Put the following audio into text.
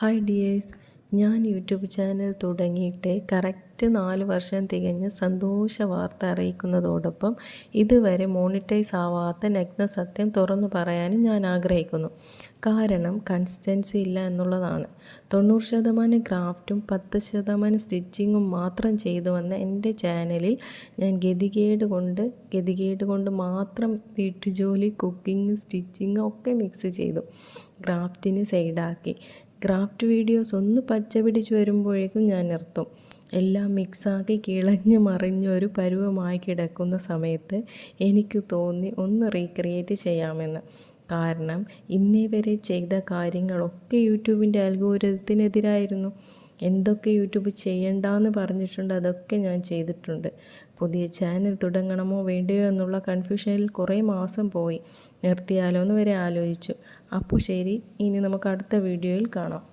Hi dears, ഞാൻ YouTube channel തുടങ്ങിയിട്ട് correct 4 വർഷം തികഞ്ഞ് സന്തോഷ വാർത്ത അറിയിക്കുന്നതോടൊപ്പം ഇതുവരെ മോണിറ്റൈസ് ആവാത്ത നഗ്നസത്യം തുറന്നു പറയാനും ഞാൻ ആഗ്രഹിക്കുന്നു. കാരണം കൺസിസ്റ്റൻസി ഇല്ല എന്നുള്ളതാണ്. 90% ക്രാഫ്റ്റും 10% സ്റ്റിച്ചിങ്ങും മാത്രം ചെയ്തു വന്ന എൻ്റെ ചാനലിൽ ഞാൻ ഗതികേട് കൊണ്ട് മാത്രം വീട്ടുജോലി, കുക്കിംഗ്, സ്റ്റിച്ചിങ് ഒക്കെ മിക്സ് ചെയ്തു. ക്രാഫ്റ്റിന് സൈഡാക്കി. ക്രാഫ്റ്റ് വീഡിയോസ് ഒന്ന് പച്ച പിടിച്ച് വരുമ്പോഴേക്കും ഞാൻ നിർത്തും. എല്ലാം മിക്സാക്കി കിളഞ്ഞ് മറിഞ്ഞൊരു പരുവമായി കിടക്കുന്ന സമയത്ത് എനിക്ക് തോന്നി ഒന്ന് റീക്രിയേറ്റ് ചെയ്യാമെന്ന്. കാരണം ഇന്നേ വരെ ചെയ്ത കാര്യങ്ങളൊക്കെ യൂട്യൂബിൻ്റെ അൽഗോരിതത്തിനെതിരായിരുന്നു. എന്തൊക്കെ യൂട്യൂബ് ചെയ്യണ്ടെന്ന് പറഞ്ഞിട്ടുണ്ട് അതൊക്കെ ഞാൻ ചെയ്തിട്ടുണ്ട്. പുതിയ ചാനൽ തുടങ്ങണമോ വേണ്ടയോ എന്നുള്ള കൺഫ്യൂഷനിൽ കുറേ മാസം പോയി. നിർത്തിയാലോ എന്ന് വരെ ആലോചിച്ചു. അപ്പോൾ ശരി, ഇനി നമുക്ക് അടുത്ത വീഡിയോയിൽ കാണാം.